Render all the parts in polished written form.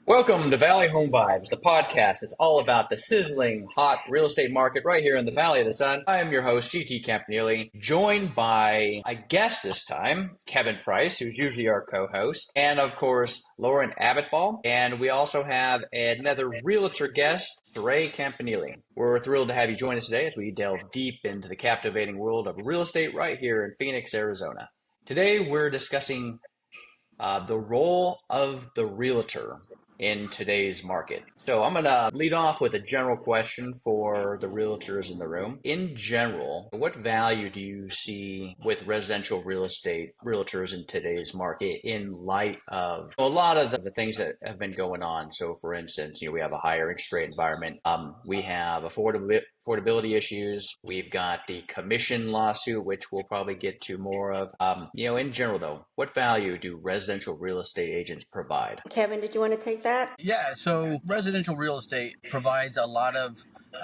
Welcome to Valley Home Vibes, the podcast that's all about the sizzling hot real estate market right here in the Valley of the Sun. I am your host, GT Campanile, joined by a guest this time, Kevin Price, who's usually our co-host, and of course, Lauren Abbottball. And we also have another realtor guest, Ray Campanile. We're thrilled to have you join us today as we delve deep into the captivating world of real estate right here in Phoenix, Arizona. Today, we're discussing the role of the realtor in today's market. So I'm going to lead off with a general question for the realtors in the room. In general, what value do you see with residential real estate realtors in today's market in light of a lot of the things that have been going on? So for instance, we have a higher interest rate environment. We have affordability issues. We've got the commission lawsuit, which we'll probably get to more of. In general, though, what value do residential real estate agents provide? Kevin, did you want to take that? Yeah, so residential real estate provides a lot of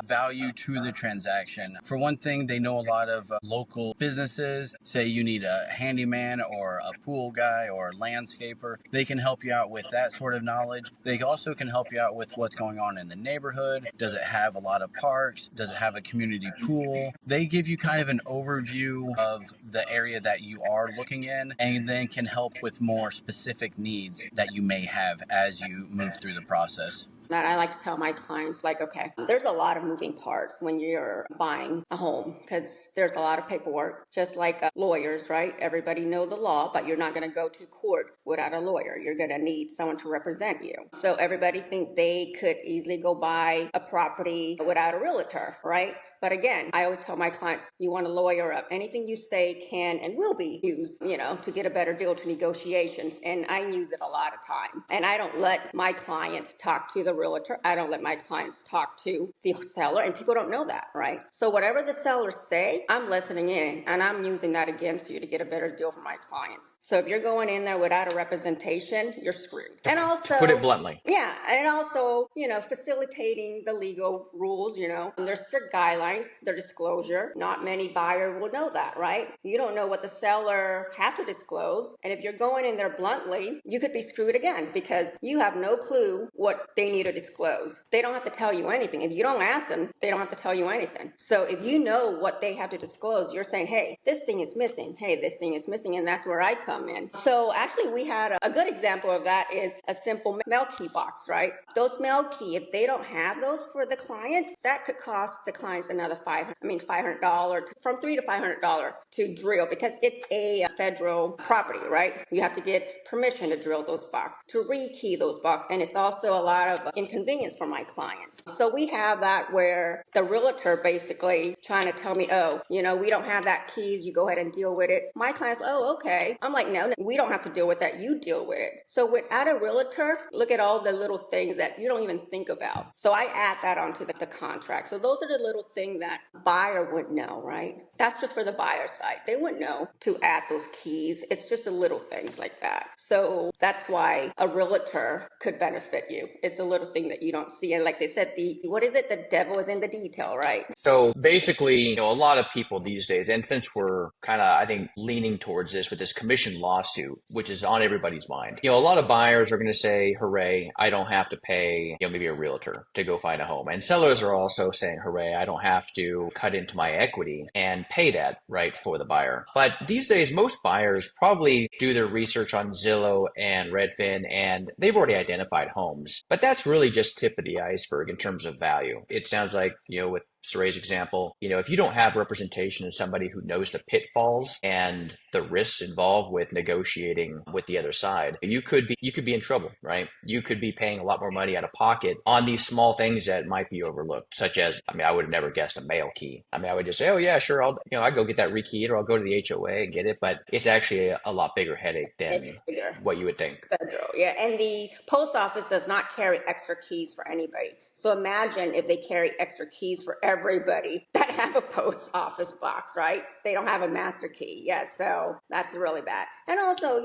value to the transaction. For one thing, they know a lot of local businesses. Say you need a handyman or a pool guy or a landscaper. They can help you out with that sort of knowledge. They also can help you out with what's going on in the neighborhood. Does it have a lot of parks? Does it have a community pool? They give you kind of an overview of the area that you are looking in, and then can help with more specific needs that you may have as you move through the process. That I like to tell my clients, okay, there's a lot of moving parts when you're buying a home because there's a lot of paperwork, just like lawyers, right? Everybody know the law, but you're not going to go to court without a lawyer. You're going to need someone to represent you. So everybody think they could easily go buy a property without a realtor, right? But again, I always tell my clients, you want to lawyer up. Anything you say can and will be used, to get a better deal to negotiations. And I use it a lot of time. And I don't let my clients talk to the realtor. I don't let my clients talk to the seller. And people don't know that, right? So whatever the sellers say, I'm listening in and I'm using that against you to get a better deal for my clients. So if you're going in there without a representation, you're screwed. And also, to put it bluntly. Yeah. And also, facilitating the legal rules, there's strict guidelines. Their disclosure. Not many buyers will know that, right? You don't know what the seller has to disclose. And if you're going in there bluntly, you could be screwed again because you have no clue what they need to disclose. They don't have to tell you anything. If you don't ask them, they don't have to tell you anything. So if you know what they have to disclose, you're saying, hey, this thing is missing. Hey, this thing is missing. And that's where I come in. So actually we had a good example of that is a simple mail key box, right? Those mail key, if they don't have those for the clients, that could cost the clients another $500 from $300 to $500 to drill because it's a federal property, right? You have to get permission to drill those boxes, to rekey those boxes, and it's also a lot of inconvenience for my clients. So we have that where the realtor basically trying to tell me, we don't have that keys, you go ahead and deal with it. My clients, okay. I'm like, no, we don't have to deal with that, you deal with it. So without a realtor, look at all the little things that you don't even think about. So I add that onto the contract. So those are the little things that buyer wouldn't know, right? That's just for the buyer side. They wouldn't know to add those keys. It's just the little things like that. So that's why a realtor could benefit you. It's a little thing that you don't see. And like they said, the devil is in the detail, right? So basically, a lot of people these days, and since we're kind of, I think, leaning towards this with this commission lawsuit, which is on everybody's mind, a lot of buyers are going to say, hooray, I don't have to pay, maybe a realtor to go find a home. And sellers are also saying, hooray, I don't have to cut into my equity and pay that, right, for the buyer. But these days, most buyers probably do their research on Zillow and Redfin, and they've already identified homes. But that's really just tip of the iceberg in terms of value. It sounds like, with Saray's example, if you don't have representation of somebody who knows the pitfalls and the risks involved with negotiating with the other side, you could be in trouble, right? You could be paying a lot more money out of pocket on these small things that might be overlooked, such as, I would have never guessed a mail key. I would just say, oh yeah, sure, I'll go get that rekeyed, or I'll go to the HOA and get it. But it's actually a lot bigger headache than what you would think. Federal, yeah. And the post office does not carry extra keys for anybody. So imagine if they carry extra keys for everybody that have a post office box, right? They don't have a master key. Yes, so that's really bad. And also,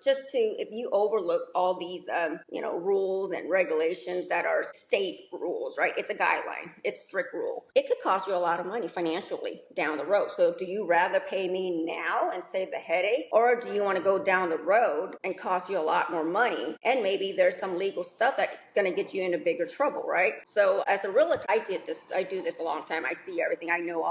just to, if you overlook all these, rules and regulations that are state rules, right? It's a guideline. It's strict rule. It could cost you a lot of money financially down the road. So do you rather pay me now and save the headache, or do you want to go down the road and cost you a lot more money? And maybe there's some legal stuff that's going to get you into bigger trouble, right? So as a realtor, I do this a long time. I see everything. I know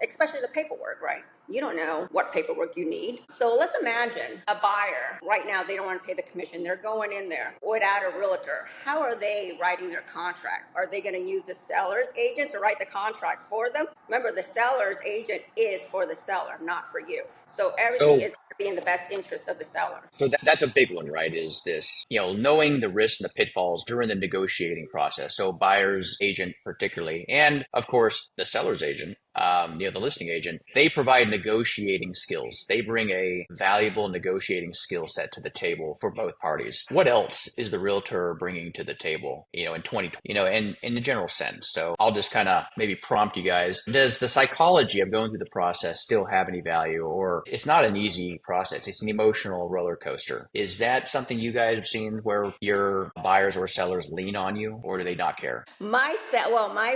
especially the paperwork, right? You don't know what paperwork you need. So let's imagine a buyer right now, they don't want to pay the commission. They're going in there without a realtor. How are they writing their contract? Are they going to use the seller's agent to write the contract for them? Remember, the seller's agent is for the seller, not for you. So everything So is to be in the best interest of the seller. So that's a big one, right? Is this, knowing the risks and the pitfalls during the negotiating process. So buyer's agent particularly, and of course the seller's agent, the listing agent, they provide negotiating skills. They bring a valuable negotiating skill set to the table for both parties. What else is the realtor bringing to the table, in 2020, and in the general sense? So I'll just kind of maybe prompt you guys. Does the psychology of going through the process still have any value, or it's not an easy process? It's an emotional roller coaster. Is that something you guys have seen where your buyers or sellers lean on you, or do they not care? My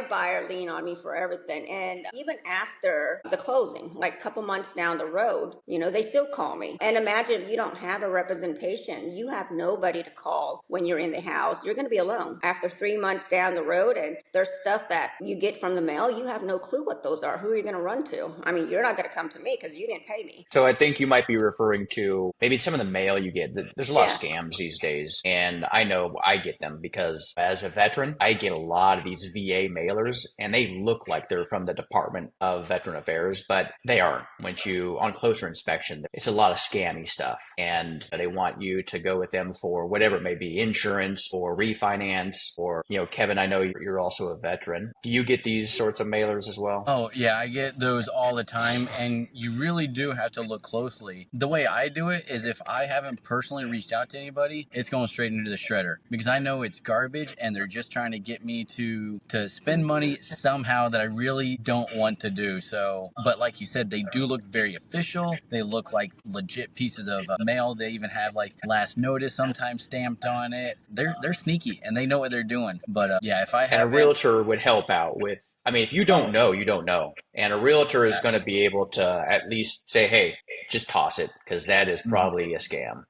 buyer lean on me for everything, and even after the closing, like a couple months down the road, they still call me. And imagine if you don't have a representation, you have nobody to call when you're in the house. You're going to be alone after 3 months down the road, and there's stuff that you get from the mail. You have no clue what those are. Who are you going to run to? I mean, you're not going to come to me because you didn't pay me. So I think you might be referring to maybe some of the mail you get. There's a lot of Yeah. scams these days, and I know I get them because as a veteran, I get a lot of these VA mailers, and they look like they're from the Department of Veteran Affairs, but they aren't. On closer inspection, it's a lot of scammy stuff, and they want you to go with them for whatever it may be, insurance or refinance, or, Kevin, I know you're also a veteran. Do you get these sorts of mailers as well? Oh, yeah, I get those all the time, and you really do have to look closely. The way I do it is if I haven't personally reached out to anybody, it's going straight into the shredder because I know it's garbage and they're just trying to get me to spend money somehow that I really don't want to do. So, but like you said, they do look very official. They look like legit pieces of mail. They even have like last notice sometimes stamped on it. They're sneaky and they know what they're doing. But yeah, if I And a haven't, realtor would help out with, I mean, if you don't oh, know, you don't know. And a realtor is going to absolutely. be able to at least say, hey, just toss it, because that is Mhm. probably a scam.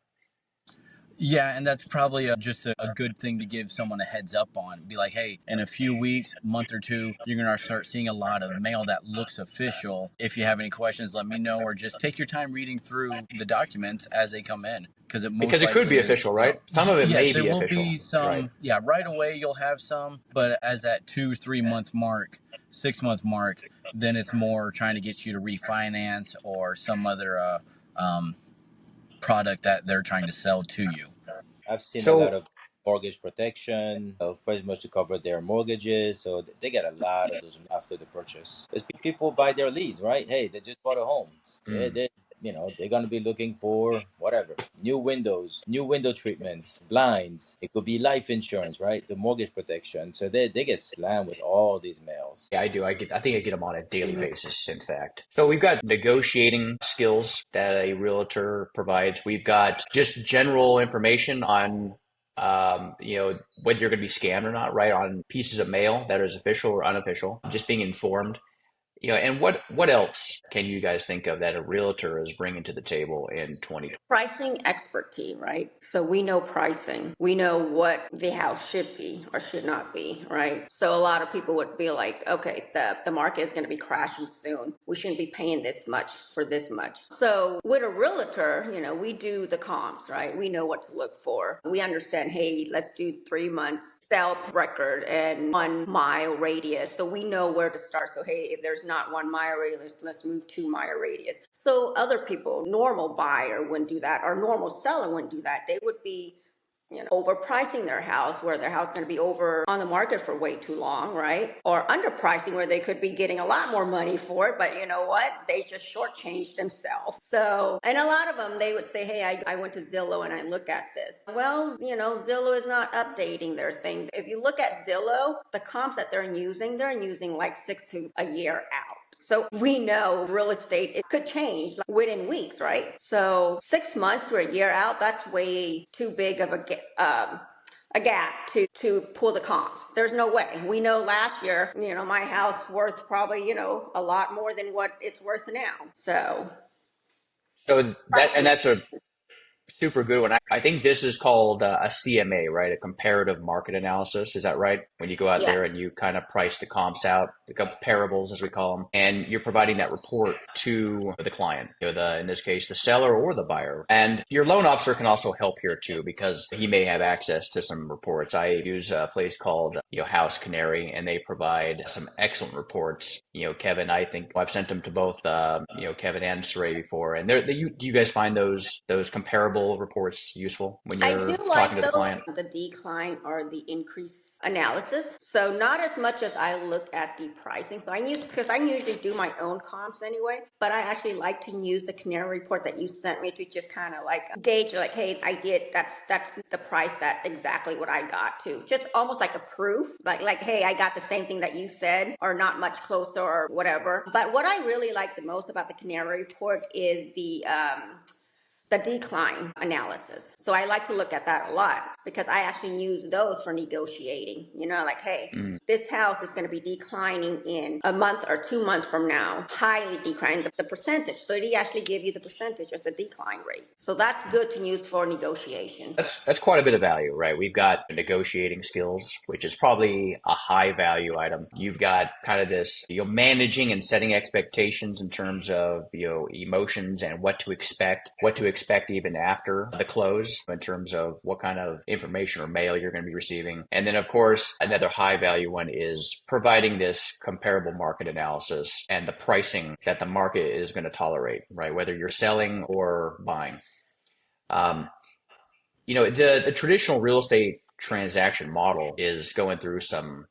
Yeah, and that's probably just a good thing to give someone a heads up on. Be like, hey, in a few weeks, month or two, you're going to start seeing a lot of mail that looks official. If you have any questions, let me know, or just take your time reading through the documents as they come in, because it most Because it could likely be is. official, right? Some of it Yes, may there be will be official, right? some. Yeah, right away you'll have some, but as that 2 3 month mark, 6 month mark, then it's more trying to get you to refinance or some other um, product that they're trying to sell to you. I've seen a lot So of mortgage protection, of pretty much to cover their mortgages. So they get a lot of those after the purchase. Because people buy their leads, right? Hey, they just bought a home. mm, They're gonna be looking for whatever new windows, new window treatments, blinds. It could be life insurance, right? The mortgage protection. So they get slammed with all these mails. yeah, I do. I think I get them on a daily Mhm. basis, in fact. So we've got negotiating skills that a realtor provides. We've got just general information on, whether you're going to be scammed or not, right? On pieces of mail that is official or unofficial, just being informed. And what else can you guys think of that a realtor is bringing to the table in 2020? Pricing expertise, right? So we know pricing. We know what the house should be or should not be, right? So a lot of people would feel like, okay, the market is going to be crashing soon. We shouldn't be paying this much for this much. So with a realtor, we do the comps, right? We know what to look for. We understand, hey, let's do 3 months sales record and 1 mile radius. So we know where to start. So hey, if there's not 1 mile radius, let's move 2 mile radius. So other people, normal buyer wouldn't do that, or normal seller wouldn't do that. They would be overpricing their house, where their house is going to be over on the market for way too long, right? Or underpricing, where they could be getting a lot more money for it, but you know what? They just shortchanged themselves. So, and a lot of them, they would say, hey, I went to Zillow and I looked at this. Well, Zillow is not updating their thing. If you look at Zillow, the comps that they're using like 6 to a year out. So we know real estate, it could change within weeks, right? So 6 months to a year out, that's way too big of a gap to pull the comps. There's no way. We know last year, my house worth probably, a lot more than what it's worth now. So that's a super good one. I think this is called a CMA, right? A comparative market analysis. Is that right? When you go out Yes. there and you kind of price the comps out, the comparables as we call them, and you're providing that report to the client, in this case, the seller or the buyer. And your loan officer can also help here too, because he may have access to some reports. I use a place called House Canary, and they provide some excellent reports. Kevin, I think I've sent them to both Kevin and Saray before, and do you guys find those comparable reports useful when I do you're talking like to the those, client? the decline or the increase analysis. So not as much as I look at the pricing. So because I usually do my own comps anyway, but I actually like to use the Canary report that you sent me to just kind of like gauge, like, hey, that's the price, that exactly what I got to. Just almost like a proof, like, hey, I got the same thing that you said, or not much closer or whatever. But what I really like the most about the Canary report is the decline analysis. So I like to look at that a lot, because I actually use those for negotiating. Like, hey, this house is going to be declining in a month or 2 months from now, highly declining the percentage. So they actually give you the percentage of the decline rate. So that's good to use for negotiation. That's quite a bit of value, right? We've got negotiating skills, which is probably a high value item. You've got kind of this, managing and setting expectations in terms of, emotions and what to expect even after the close in terms of what kind of information or mail you're going to be receiving. And then, of course, another high value one is providing this comparable market analysis and the pricing that the market is going to tolerate, right? Whether you're selling or buying. Um, the traditional real estate transaction model is going through some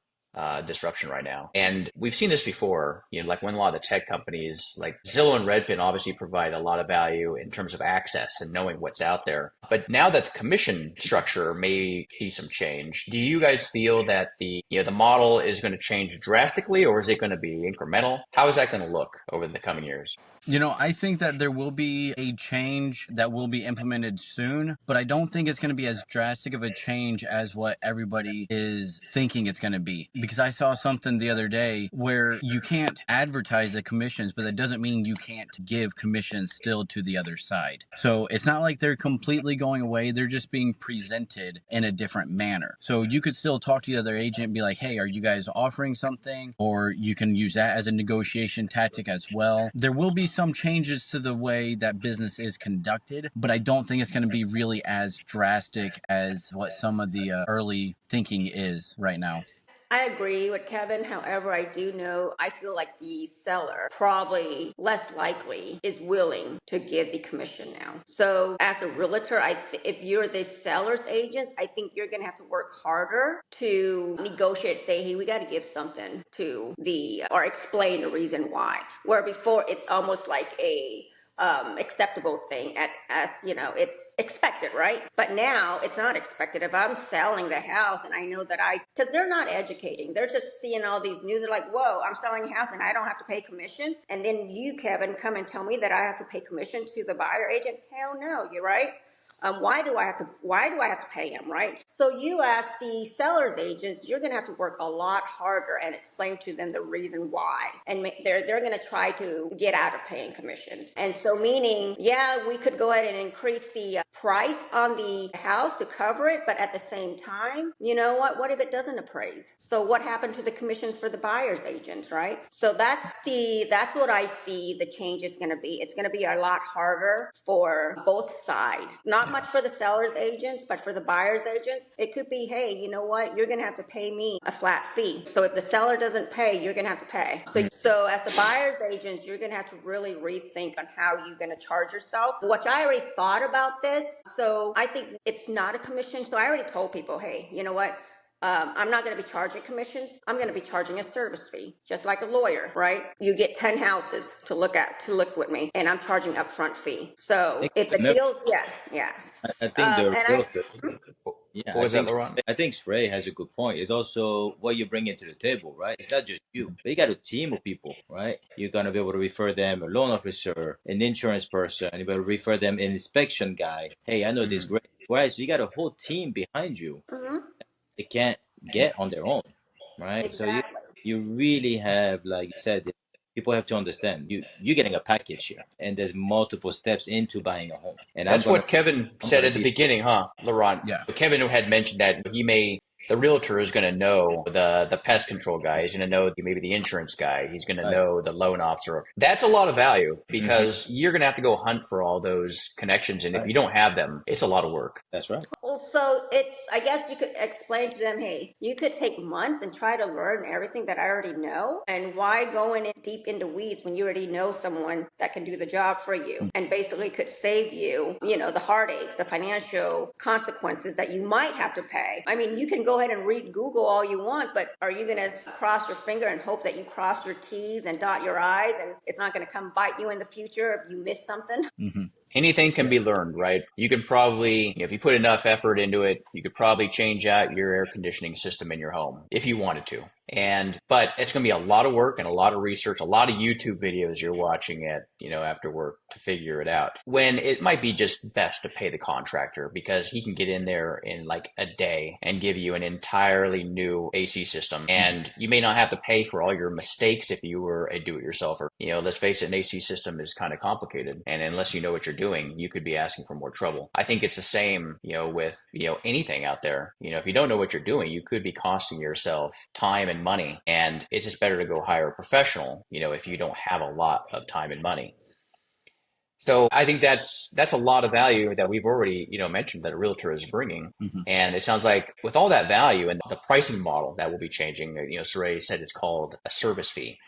disruption right now. And we've seen this before, like when a lot of the tech companies like Zillow and Redfin obviously provide a lot of value in terms of access and knowing what's out there. But now that the commission structure may see some change, do you guys feel that the model is going to change drastically, or is it going to be incremental? How is that going to look over the coming years? I think that there will be a change that will be implemented soon, but I don't think it's going to be as drastic of a change as what everybody is thinking it's going to be. Because I saw something the other day where you can't advertise the commissions, but that doesn't mean you can't give commissions still to the other side. So it's not like they're completely going away. They're just being presented in a different manner. So you could still talk to the other agent and be like, hey, are you guys offering something? Or you can use that as a negotiation tactic as well. There will be some changes to the way that business is conducted, but I don't think it's going to be really as drastic as what some of the early thinking is right now. I agree with Kevin. However, I feel like the seller probably less likely is willing to give the commission now. So as a realtor, if you're the seller's agent, I think you're going to have to work harder to negotiate, say, hey, we got to give something to or explain the reason why. Where before it's almost like a acceptable thing it's expected, right? But now it's not expected. If I'm selling the house and I know that because they're not educating, they're just seeing all these news. They're like, whoa, I'm selling a house and I don't have to pay commissions. And then you, Kevin, come and tell me that I have to pay commission to the buyer agent. Hell no, you're right. Why do I have to pay him, right? So you as the seller's agents, you're going to have to work a lot harder and explain to them the reason why, and they're going to try to get out of paying commissions. And so meaning, yeah, we could go ahead and increase the price on the house to cover it, but at the same time, you know what? What if it doesn't appraise? So what happened to the commissions for the buyer's agents, right? So that's what I see the change is going to be. It's going to be a lot harder for both sides. Not not much for the seller's agents, but for the buyer's agents, it could be, hey, you know what? You're going to have to pay me a flat fee. So if the seller doesn't pay, you're going to have to pay. So as the buyer's agents, you're going to have to really rethink on how you're going to charge yourself, which I already thought about this. So I think it's not a commission. So I already told people, hey, you know what? I'm not going to be charging commissions. I'm going to be charging a service fee, just like a lawyer, right? You get 10 houses to look with me, and I'm charging upfront fee. So if the deals, yeah. I think the And I, realtor, yeah, What was that, Laurent? I think Ray has a good point. It's also what you bring into the table, right? It's not just you, but you got a team of people, right? You're gonna be able to refer them a loan officer, an insurance person, you're able to refer them an inspection guy. Hey, I know this great. Right, so you got a whole team behind you. They can't get on their own, right? So exactly. you really have, like you said, people have to understand you're getting a package here, and there's multiple steps into buying a home. And That's what Kevin said at the beginning, huh, Laurent? Yeah. Kevin had mentioned that the realtor is going to know the pest control guy. He's going to know maybe the insurance guy. He's going to know the loan officer. That's a lot of value because you're going to have to go hunt for all those connections. And if you don't have them, it's a lot of work. That's right. Well, so I guess you could explain to them, hey, you could take months and try to learn everything that I already know. And why going in deep into weeds when you already know someone that can do the job for you and basically could save you, the heartaches, the financial consequences that you might have to pay. I mean, you can go ahead and read Google all you want, but are you going to cross your finger and hope that you cross your T's and dot your I's and it's not going to come bite you in the future if you miss something? Anything can be learned, right? You can probably, if you put enough effort into it, you could probably change out your air conditioning system in your home if you wanted to. But it's going to be a lot of work and a lot of research, a lot of YouTube videos you're watching after work to figure it out. When it might be just best to pay the contractor because he can get in there in like a day and give you an entirely new AC system. And you may not have to pay for all your mistakes if you were a do-it-yourselfer. Let's face it, an AC system is kind of complicated. And unless you know what you're doing, you could be asking for more trouble. I think it's the same, with, anything out there. If you don't know what you're doing, you could be costing yourself time and money. And it's just better to go hire a professional, if you don't have a lot of time and money. So I think that's a lot of value that we've already, mentioned that a realtor is bringing. And it sounds like with all that value and the pricing model that will be changing, Saray said it's called a service fee.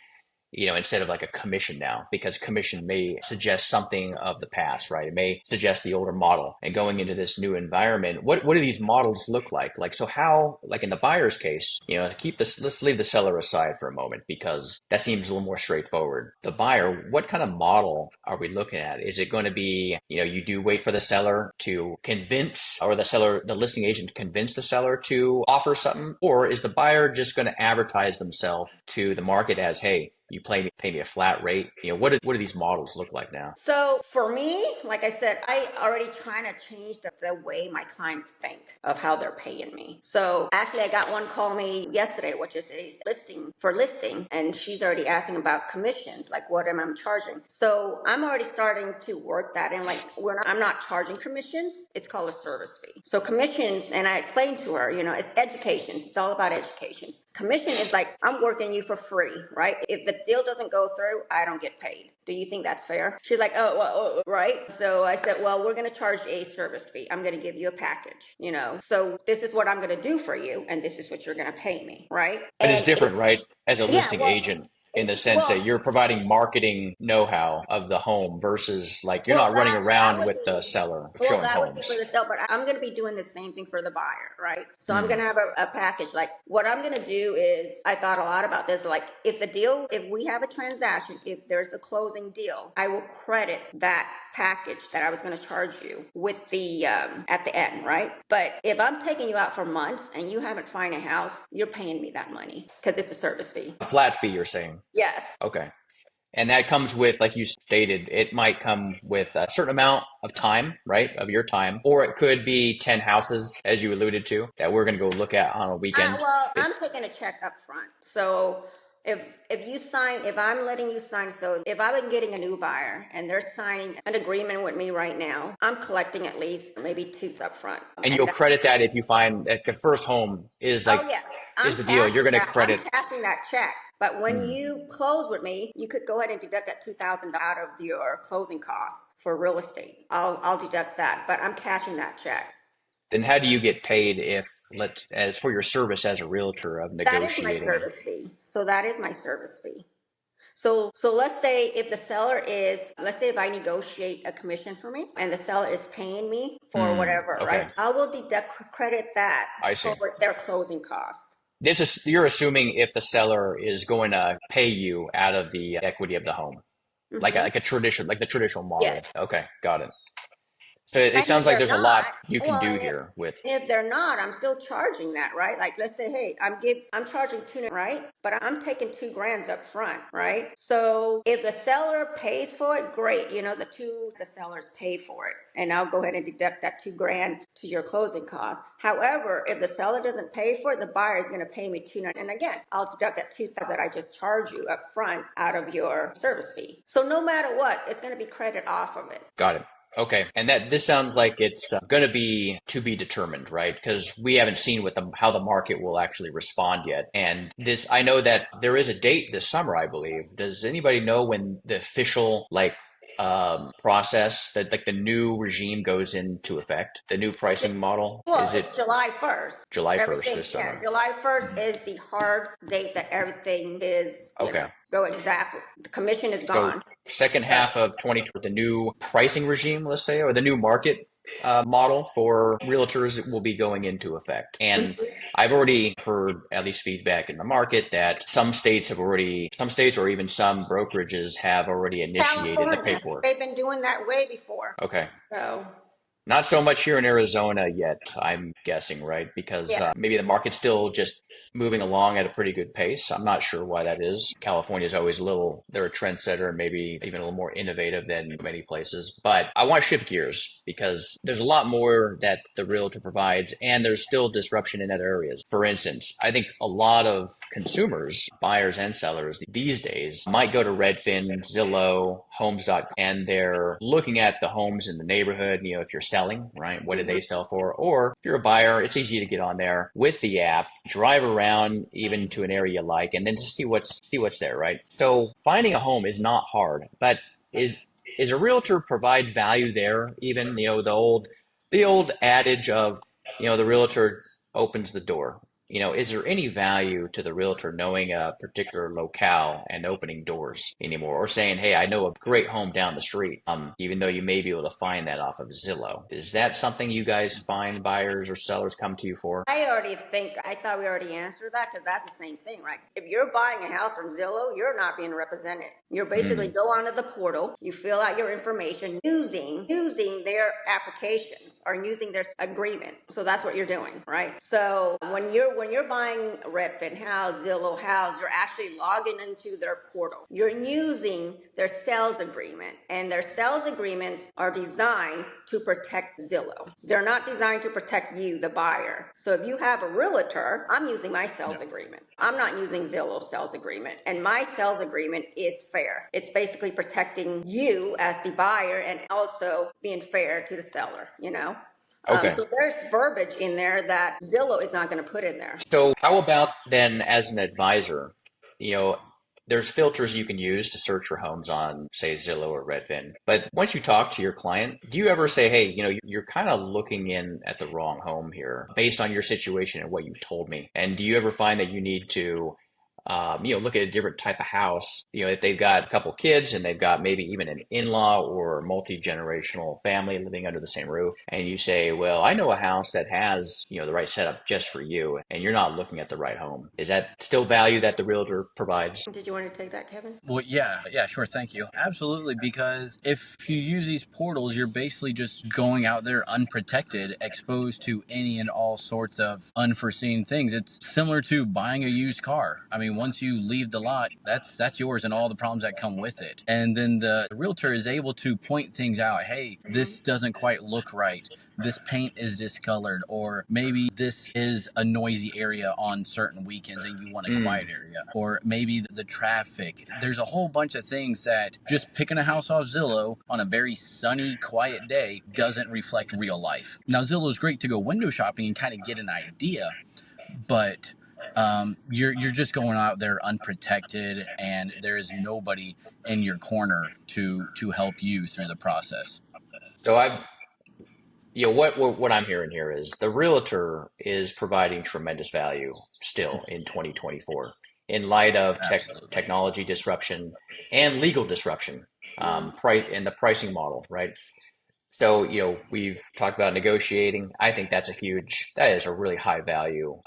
Instead of like a commission now, because commission may suggest something of the past, right? It may suggest the older model. And going into this new environment, what do these models look like? Like, so how, like in the buyer's case, let's leave the seller aside for a moment because that seems a little more straightforward. The buyer, what kind of model are we looking at? Is it going to be, you do wait for the seller to convince, or the listing agent to convince the seller to offer something? Or is the buyer just going to advertise themselves to the market as, hey, you pay me a flat rate? What do these models look like now? So for me, like I said, I already trying to change the way my clients think of how they're paying me. So actually, I got one call me yesterday, which is a listing, and she's already asking about commissions, like what am I charging? So I'm already starting to work that in. Like I'm not charging commissions. It's called a service fee. So commissions, and I explained to her, it's education. It's all about education. Commission is like I'm working you for free, right? If the deal doesn't go through, I don't get paid. Do you think that's fair? She's like, oh, right. So I said, well, we're going to charge a service fee. I'm going to give you a package, so this is what I'm going to do for you. And this is what you're going to pay me. Right. But it's different, right? As a listing agent, in the sense that you're providing marketing know-how of the home versus like you're not running around with the seller showing that homes. would be for the seller, but I'm going to be doing the same thing for the buyer, right? So I'm going to have a package. Like what I'm going to do is I thought a lot about this. Like if we have a transaction, if there's a closing deal, I will credit that package that I was going to charge you with the at the end, right? But if I'm taking you out for months and you haven't found a house, you're paying me that money because it's a service fee. A flat fee, you're saying? Yes. Okay. And that comes with, like you stated, it might come with a certain amount of time, right? Of your time. Or it could be 10 houses, as you alluded to, that we're going to go look at on a weekend. I'm taking a check up front. So if I'm letting you sign, so if I've been getting a new buyer and they're signing an agreement with me right now, I'm collecting at least maybe 2 up front. And you'll credit that if you find that the first home is like, is the deal. You're going to credit. I'm cashing that check. But when you close with me, you could go ahead and deduct that $2,000 out of your closing costs for real estate. I'll deduct that, but I'm cashing that check. Then how do you get paid if as for your service as a realtor of That is my negotiating? service fee. So that is my service fee. So let's say if the seller is, let's say if I negotiate a commission for me and the seller is paying me for whatever, right? Okay, I will credit that I see. toward their closing cost. This is you're assuming if the seller is going to pay you out of the equity of the home, Mm-hmm. like the traditional model. Yes. Okay, got it. So it And if sounds like they're there's a lot not, you can well, do and here with. if they're not, I'm still charging that, right? Like, let's say, hey, I'm charging two, right? But I'm taking $2,000 up front, right? So if the seller pays for it, great. The sellers pay for it, and I'll go ahead and deduct that $2,000 to your closing cost. However, if the seller doesn't pay for it, the buyer is going to pay me $2,900, and again, I'll deduct that $2,000 that I just charged you up front out of your service fee. So no matter what, it's going to be credited off of it. Got it. Okay, and this sounds like it's going to be determined, right? Because we haven't seen how the market will actually respond yet. And I know that there is a date this summer, I believe. Does anybody know when the official process that the new regime goes into effect? The new pricing model? Well, Is it it's July 1st. July 1st Everything, this yeah, summer? July 1st is the hard date that everything is, Okay. go exactly. The commission is So gone. second half of 2020, the new pricing regime, let's say, or the new market model for realtors will be going into effect. And I've already heard at least feedback in the market that some states or even some brokerages have already initiated the California, paperwork. they've been doing that way before. Okay. So, Not so much here in Arizona yet, I'm guessing, right? Because yeah. maybe the market's still just moving along at a pretty good pace. I'm not sure why that is. California is always they're a trendsetter and maybe even a little more innovative than many places. But I want to shift gears because there's a lot more that the realtor provides and there's still disruption in other areas. For instance, I think a lot of consumers, buyers and sellers these days might go to Redfin, Zillow, Homes.com, and they're looking at the homes in the neighborhood. If you're selling, right? What did they sell for? Or if you're a buyer, it's easy to get on there with the app, drive around even to an area you like, and then just see what's there, right? So finding a home is not hard, but is a realtor provide value there? Even the old adage of the realtor opens the door. Is there any value to the realtor knowing a particular locale and opening doors anymore, or saying, "Hey, I know a great home down the street," even though you may be able to find that off of Zillow? Is that something you guys find buyers or sellers come to you for? I thought we already answered that because that's the same thing, right? If you're buying a house from Zillow, you're not being represented. You're basically go onto the portal, you fill out your information using their applications or using their agreement. So that's what you're doing, right? So when you're buying Redfin house, Zillow house, you're actually logging into their portal. You're using their sales agreement, and their sales agreements are designed to protect Zillow. They're not designed to protect you, the buyer. So if you have a realtor, I'm using my sales agreement. I'm not using Zillow's sales agreement. And my sales agreement is fair. It's basically protecting you as the buyer and also being fair to the seller, Okay. So there's verbiage in there that Zillow is not going to put in there. So how about then as an advisor, there's filters you can use to search for homes on, say, Zillow or Redfin. But once you talk to your client, do you ever say, "Hey, you're kind of looking in at the wrong home here based on your situation and what you told me"? And do you ever find that you need to look at a different type of house, if they've got a couple kids and they've got maybe even an in-law or multi-generational family living under the same roof, and you say, "Well, I know a house that has, the right setup just for you," and you're not looking at the right home. Is that still value that the realtor provides? Did you want to take that, Kevin? Well, yeah, sure. Thank you. Absolutely. Because if you use these portals, you're basically just going out there unprotected, exposed to any and all sorts of unforeseen things. It's similar to buying a used car. I mean, once you leave the lot, that's yours and all the problems that come with it. And then the realtor is able to point things out. Hey, this doesn't quite look right. This paint is discolored, or maybe this is a noisy area on certain weekends and you want a quiet area, or maybe the traffic. There's a whole bunch of things that just picking a house off Zillow on a very sunny, quiet day doesn't reflect real life. Now, Zillow is great to go window shopping and kind of get an idea, but you're just going out there unprotected, and there is nobody in your corner to help you through the process. So what I'm hearing here is the realtor is providing tremendous value still in 2024 in light of Absolutely. technology disruption and legal disruption, price and the pricing model, right? So, we've talked about negotiating. I think that is a really high value,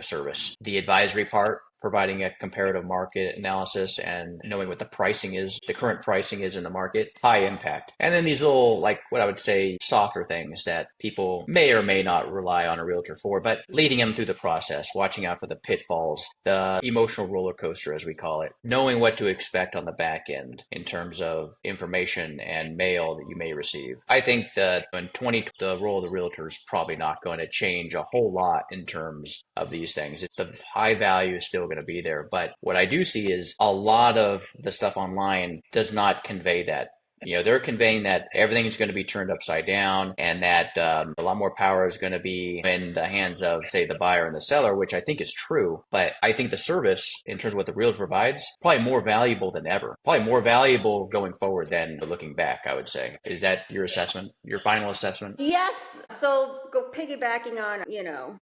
service. The advisory part, providing a comparative market analysis and knowing what the current pricing is in the market, high impact. And then these little, like what I would say, softer things that people may or may not rely on a realtor for, but leading them through the process, watching out for the pitfalls, the emotional roller coaster, as we call it, knowing what to expect on the back end in terms of information and mail that you may receive. I think that the role of the realtor is probably not going to change a whole lot in terms of these things. The high value is still going to be there. But what I do see is a lot of the stuff online does not convey that. They're conveying that everything is going to be turned upside down and that a lot more power is going to be in the hands of, say, the buyer and the seller, which I think is true. But I think the service, in terms of what the realtor provides, probably more valuable than ever. Probably more valuable going forward than looking back, I would say. Is that your assessment, your final assessment? Yes. So go piggybacking on,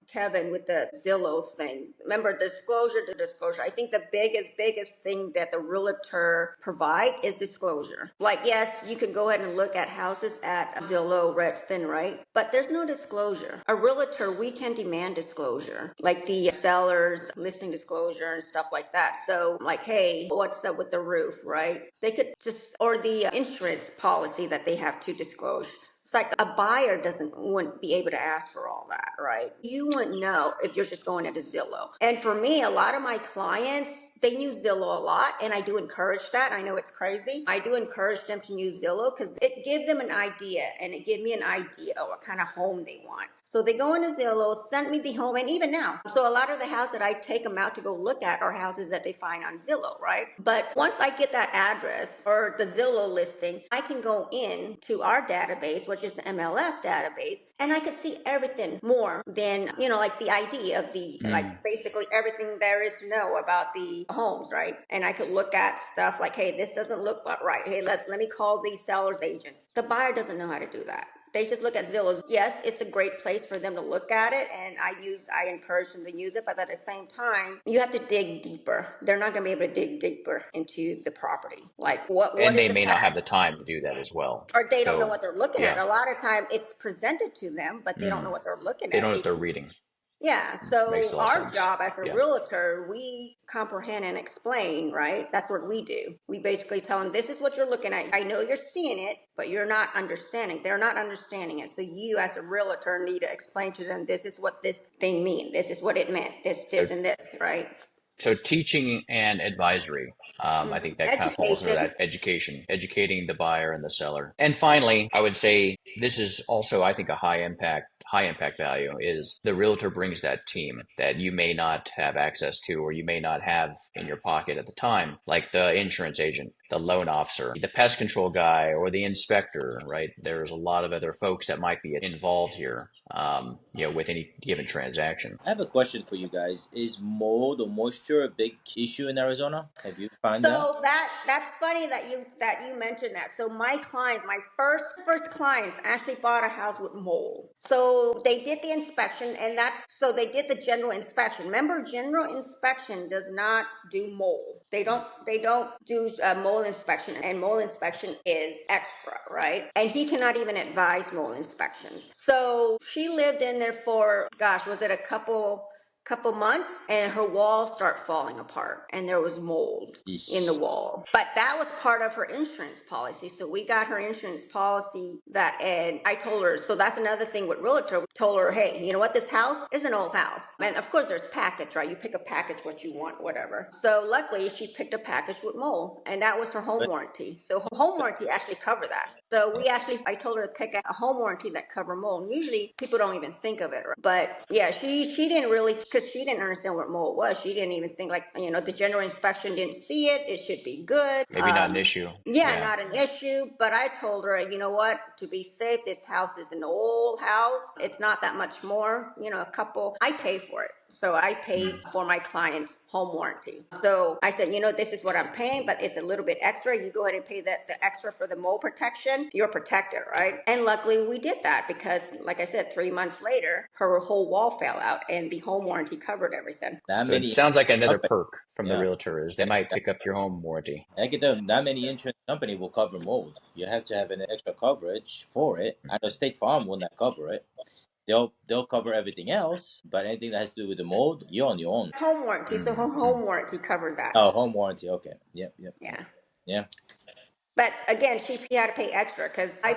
Kevin with the Zillow thing. Remember disclosure to disclosure. I think the biggest thing that the realtor provide is disclosure. Like, yes, you can go ahead and look at houses at Zillow, Redfin, right? But there's no disclosure. A realtor, we can demand disclosure, like the seller's listing disclosure and stuff like that. So like, hey, what's up with the roof, right? They could just, or the insurance policy that they have to disclose. It's like a buyer wouldn't be able to ask for all that, right? You wouldn't know if you're just going into Zillow. And for me, a lot of my clients, they use Zillow a lot, and I do encourage that. I know it's crazy. I do encourage them to use Zillow because it gives them an idea, and it gives me an idea of what kind of home they want. So they go into Zillow, send me the home, and even now. So a lot of the houses that I take them out to go look at are houses that they find on Zillow, right? But once I get that address or the Zillow listing, I can go in to our database, which is the MLS database, and I could see everything more than, like the ID of the, like basically everything there is to know about the homes, right? And I could look at stuff like, hey, this doesn't look like right. Hey, let me call these sellers agents. The buyer doesn't know how to do that. They just look at Zillow. Yes, it's a great place for them to look at it, and I encourage them to use it, but at the same time, you have to dig deeper. They're not going to be able to dig deeper into the property. Like, what And is they this may not house? have the time to do that as well. Or they don't know So, what they're looking at. yeah, A lot of time it's presented to them, but they don't know mm, what they're looking they don't at. know what they're reading. Yeah, Makes so a lot of our sense. job as a Yeah. realtor, we comprehend and explain, right? That's what we do. We basically tell them, this is what you're looking at. I know you're seeing it, but you're not understanding. They're not understanding it. So you as a realtor need to explain to them, this is what this thing means. This is what it meant. So, And this, right? so teaching and advisory. I think that kind of falls under Education. that educating the buyer and the seller. And finally, I would say this is also, I think, a high impact value is the realtor brings that team that you may not have access to or you may not have in your pocket at the time, like the insurance agent, the loan officer, the pest control guy, or the inspector, right? There's a lot of other folks that might be involved here, with any given transaction. I have a question for you guys. Is mold or moisture a big issue in Arizona? Have you found that? So that's funny that you mentioned that. So my clients, my first clients actually bought a house with mold. So they did the inspection, and so they did the general inspection. Remember, general inspection does not do mold. They don't do mold inspection, and mold inspection is extra, right? And he cannot even advise mold inspections. So she lived in there for, gosh, was it a couple months, and her walls start falling apart and there was mold in the Yeesh. wall. But that was part of her insurance policy. So we got her insurance policy that, and I told her, so that's another thing with realtor. We told her, hey, you know what? This house is an old house. And of course there's package, right? You pick a package, what you want, whatever. So luckily she picked a package with mold, and that was her home But, warranty. So her home warranty actually covered that. So I told her to pick a home warranty that covered mold. And usually people don't even think of it, right? But yeah, she didn't really, because she didn't understand what mold was. She didn't even think, like, the general inspection didn't see it. It should be good. Maybe not an issue. Yeah, Yeah. not an issue. But I told her, you know what? To be safe, this house is an old house. It's not that much more. A couple. I pay for it. So I paid for my client's home warranty. So I said, this is what I'm paying, but it's a little bit extra. You go ahead and pay the extra for the mold protection. You're protected, right? And luckily we did that because, like I said, 3 months later, her whole wall fell out and the home warranty covered everything. Not So it many sounds like another companies. perk from the Yeah. realtor is they might pick up your home warranty. I can tell you, not many insurance company will cover mold. You have to have an extra coverage for it. I know State Farm will not cover it. They'll cover everything else, but anything that has to do with the mold, you're on your own. Home warranty. So her home warranty covers that. Oh, home warranty. Okay. Yep. Yeah. Yeah. But again, she had to pay extra because I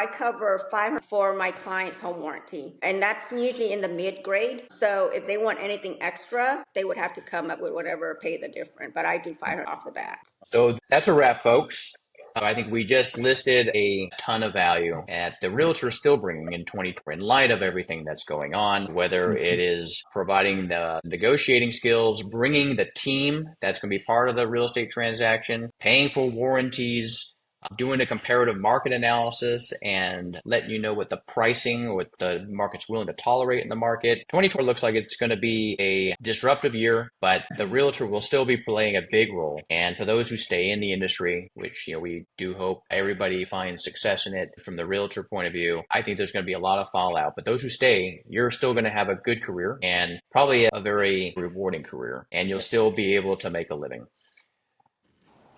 cover $500 for my client's home warranty. And that's usually in the mid grade. So if they want anything extra, they would have to come up with whatever, pay the difference. But I do $500 off the bat. So that's a wrap, folks. I think we just listed a ton of value at the realtor still bringing in 2020 in light of everything that's going on, whether it is providing the negotiating skills, bringing the team that's going to be part of the real estate transaction, paying for warranties, doing a comparative market analysis and letting you know what the pricing or what the market's willing to tolerate in the market. 2024 looks like it's going to be a disruptive year, but the realtor will still be playing a big role. And for those who stay in the industry, which we do hope everybody finds success in it from the realtor point of view, I think there's going to be a lot of fallout. But those who stay, you're still going to have a good career and probably a very rewarding career, and you'll still be able to make a living.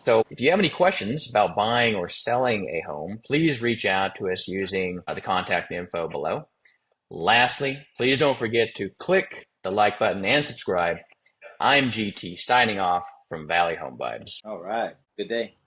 So if you have any questions about buying or selling a home, please reach out to us using the contact info below. Lastly, please don't forget to click the like button and subscribe. I'm GT signing off from Valley Home Vibes. All right. Good day.